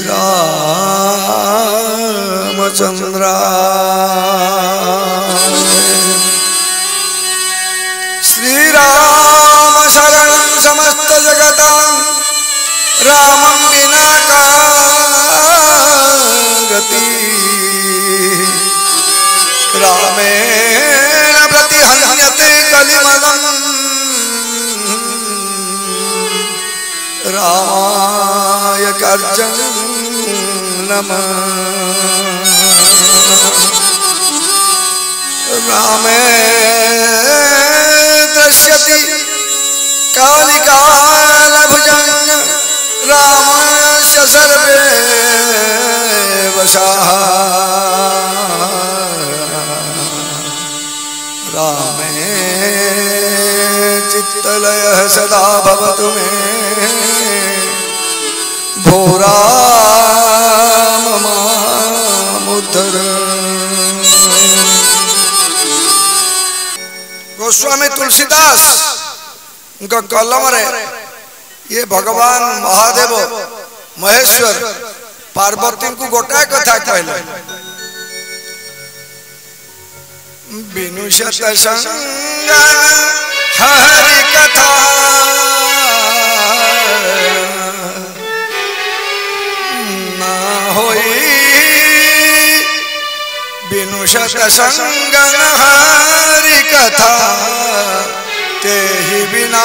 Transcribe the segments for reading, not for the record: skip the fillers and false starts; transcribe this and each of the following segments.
रामचंद्र श्री राम शरणं समस्त जगतां रामं विना का गति रामेण प्रतिहन्यते कलिमलं रामाय कर्जं नमः रामे दृश्यति कालिकालभुजं रामस्य सर्वे वशाः रामे चित्तलयः सदा भवतु मे भो राम मामुद्धर। गोस्वामी तुलसीदास उनका कलम रे ये भगवान महादेव महेश्वर पार्वती को गोटा कथा कहले बिनु शत संगन हरि कथा ना होई बिनु शत संगन हरि कथा ते ही बिना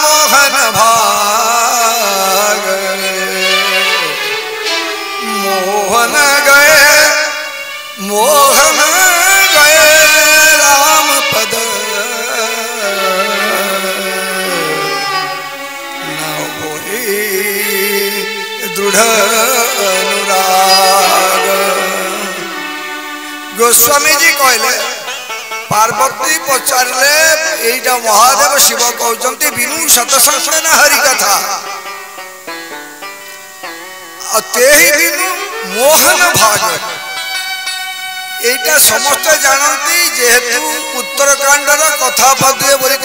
मोहन भाग मोहन गए मोहन गए राम पद न होई दृढ़ अनुराग। गोस्वामी जी कहले पार्वती पचारे एटा महादेव शिव कहते बिनु सतसंग हरि कथा ते ही बिनु मोहन भाग एटा समस्त जानती जेहेतु उत्तरकांडर कथा पदे बोलिक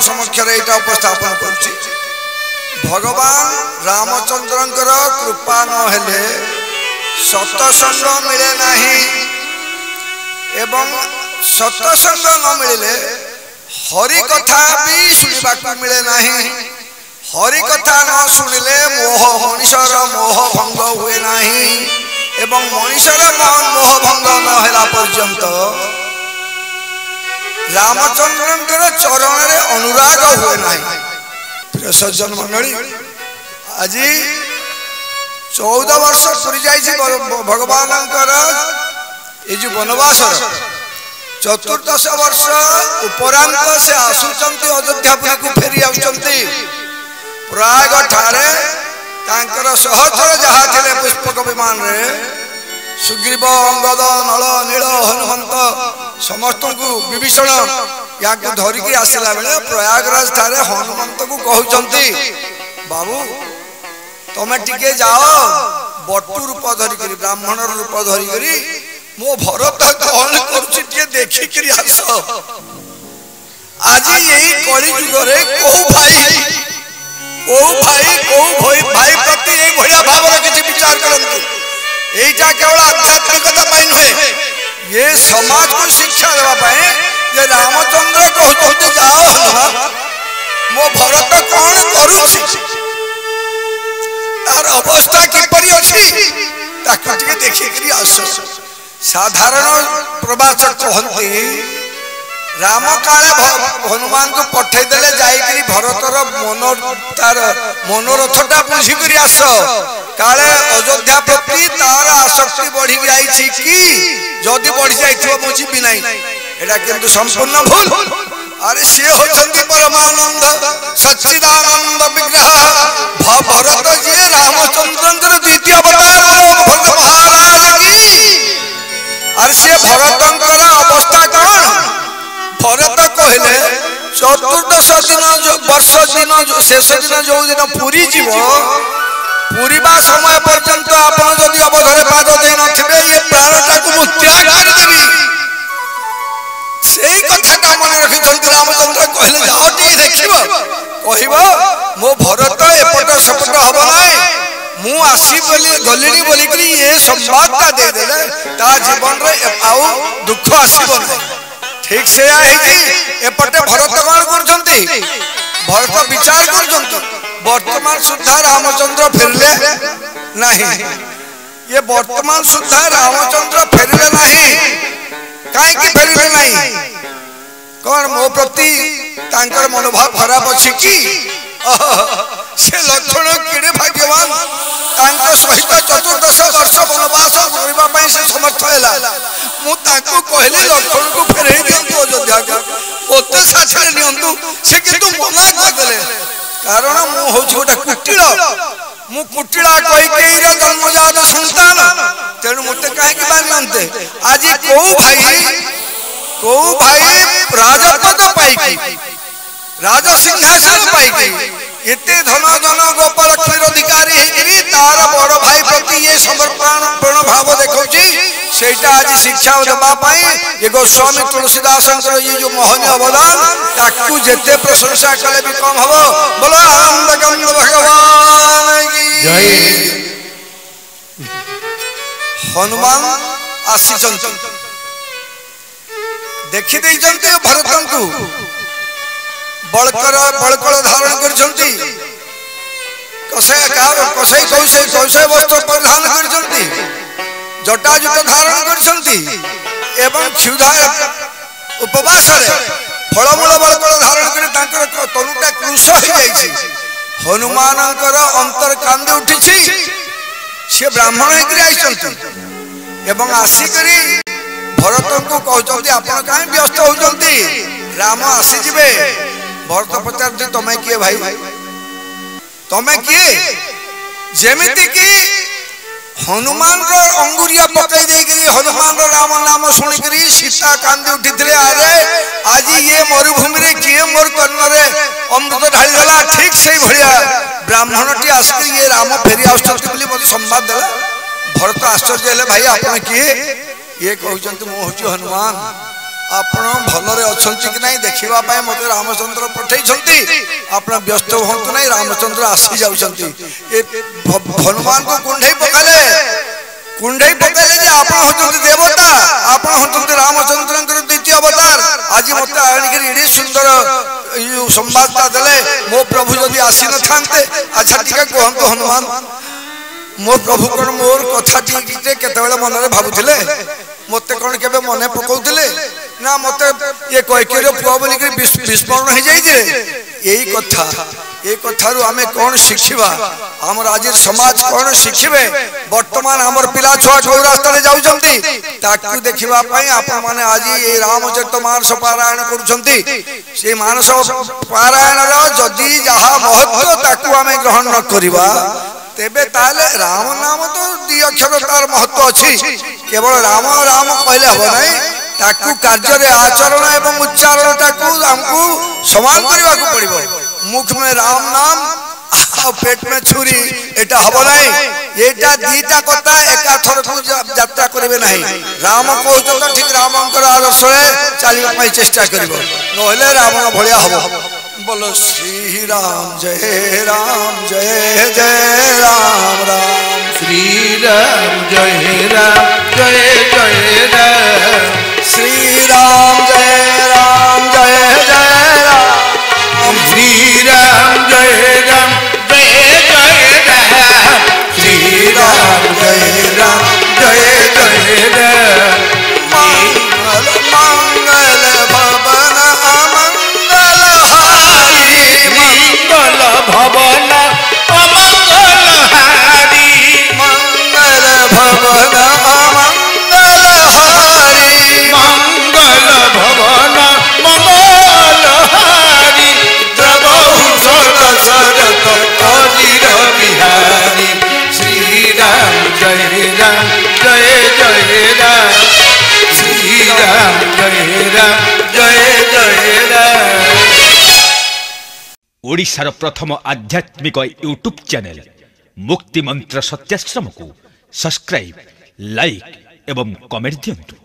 समक्ष उपस्थापन करुच्ची भगवान रामचंद्रंकर कृपा न हेले सतसंग मिले नहीं एवं सतसंग न मिले हरि कथा भी शुणा मिले नहीं हरि कथा न शुणिले मोह मनीषर मोह भंग हुए नहीं एवं मनीषर मोह भंग न होला पर्यंत रामचंद्रंकर चरण रे अनुराग हुए नहीं। प्रिय सज्जन मंडली आज 14 वर्ष पूरी जाइए भगवान ये जो वनवास चतुर्दश वर्ष उपरांत से आसुचंती अयोध्यापुरी को फेरी आउचंती प्रयाग ठारे तांकर सहचर जहाँ थे पुष्पक विमान रे सुग्रीव अंगद नल नील हनुमंत समस्त को विभीषण या धरिकी आसला बेले प्रयागराज ठारे हनुमंत को कहते बाबू तमें टिके जाओ बटू रूप धरिक ब्राह्मण रूप धरिक मो भरत कौन कर देखिक आस आज यही कली जुग कौ भाई प्रति भाई भाव किसी विचार करूँ यहीटा केवल आध्यात्मिकता नुहे ये समाज को शिक्षा देवाई जे रामचंद्र कहते जाओ मो भरत कौन करुछि तार अवस्था किपरि अछि ताकि देखिक आस। साधारण प्रवाचक कहते राम काले हनुमान को पठे देले जाइकरी भरतर तार मनोरथटा बुझिक आस काले अयोध्या प्रति तार आसक्ति बढ़ी जाई कि जदि बढ़ी जाइथिबो मु जीबी नाही एटा किंतु संपूर्ण भूल। अरे से होचंती परमानंद सच्चिदानंद विग्रह भरत जी रामचंद्रंकर द्वितीय अवतार भक्त महाराज की। अरे से भरतंकर अवस्था कौन भरत कहले चतुर्दश दिन वर्ष दिन शेष दिन जो दिन पुरी जीव पूरीबा समय पर्यंत आपण जदि अवधरे पाद दे नथिबे ये प्राणटा को मु त्याग कर देबी सेही कथा का मन रखि चंद्र रामचंद्र कहले जाओ टी देखिबो कहबो मो भरत एपट सपट हबो नाही मु आसी बोली गलिनी बोली करी ये संवादटा दे देले ता जीवन रे आउ दुख आसीबो नै ठीक से आही एपटे भरत कोन करजंती भरत विचार करजंती वर्तमान सुद्धा रामचंद्र फिरले नहीं ये वर्तमान सुद्धा रामचंद्र फेरले नहीं काहे की फेरले नहीं कौन मो प्रति तांकर मनोभाव खराब अछि की से लक्षण केडे भाग्यवान तांको सहित 14 वर्ष वनवास करबा पई से समर्थ हैला मु तांको कहले लक्षण को फेरै दियंतु अयोध्या को ओते साथरे नियंतु से किंतु मना कर देले कारण मु होछु गोटा कुटिल मु कुटिला कई रे जन्मजात संतान तेनु मते काहे की बानियंते आज को भाई राजपद पाई राज सिंहासन पाई एते धन जन गोपाल क्षीर अधिकारी हेकरी तार बड़ भाई प्रति ये समर्पण भाव देखौची सेटा आज शिक्षा देबा पई ये गोस्वामी तुलसीदास ये जो मोहन अवदान ताकू जेते प्रशंसा कले भी कम हबो बोलो आनंद गंग भगवान की जय हनुमान आसीचंत देखि दैचंती भरतन को बळकर धारण करछंती कसै कौशे वस्त्र परिधान करछंती जटाजुट धारण करछंती एवं क्षुधा उपवास रे फलमूल बळकर धारण करी तांकर तनुटा कृश हो जाईछि हनुमानकर अंतर कांदे उठिछि से ब्राह्मण हेकरी आइछंती एवं आसी करी भरत को कहते आपण कहीं व्यस्त होती राम आसी जिबे भरत पचार तमें किए भाई तमें किए जेमिति कि हनुमान रो अंगुरिया पकई दे करी हनुमान रो राम नाम सुनि करी सीता कांदी उठिथिले अरे आज ये मरुभूमि रे किए मोर कर्ण रे अमृत ढाली देला ठीक सही भलिया ब्राह्मणटी आसके ये राम फेरी आउछथि बोली मते संवाद देला भरत आश्चर्य हेले भाई आपण किए ये कहते मु हूँ हनुमान आपण भलरे अच्छी कि नहीं देखा मत रामचंद्र पठे आप व्यस्त हूँ नहीं रामचंद्र आसी जाऊँगी हनुमान को कुंडई पकाले जे आप हूँ देवता आप हूँ रामचंद्र द्वितीय अवतार आज मत आने सुंदर संवादटा देले मो प्रभु जदि आसी न था अच्छा टी कहतु हनुमान मो प्रभु कौन मोर कथा केतबेले मन में भावुले मत कौन के मन पकाउले ना मत ये कैकेयी पुआ बोलिक विस्मरण हो जाए यही कथा ये कथारू आमे कौन शिखिबा हमर आज समाज कौन शिखिबे वर्तमान हमर पिला छुआ जो रास्ता जाउछंती ताकू देखिबा पई आपन माने आज ये रामचरितमानस पारायण करूछंती से मानस पारायण रो जदी जहा महत्व ताकू आमे ग्रहण न करिबा तेबे ताले राम नाम तो दी अक्षर तार महत्व अछि केवल राम राम कहले हो नहीं ताकू कार्य रे आचरण एवं उच्चारण ताकू हमको समान करबा को पड़िबो मुख में राम नाम आ पेट में छुरी एटा हबो नहीं एटा दीटा कथा एका थर को यात्रा करबे नहीं राम को तो ठीक रामंकर आदर्श रे चलिबा पई चेष्टा करबो नहले रावण भलिया हबो बोलो श्री राम जय राम जय जय राम राम श्री राम जय राम श्री राम जय राम जय जय राम श्री राम जय राम श्री राम जय राम जय राम मंगल मंगल भवन अमंगल हारी मंगल भवन अमंगल हारी मंगल भवन अमंगल हारी मंगल भवन मंगल हारी द्रवहु सदशरथ अजिर बिहारी श्री राम जय राम जय राम श्री राम जय राम ओडिशार प्रथम आध्यात्मिक यूट्यूब चैनल मुक्ति मंत्र सत्याश्रम को सब्सक्राइब लाइक एवं कमेंट दियंतु।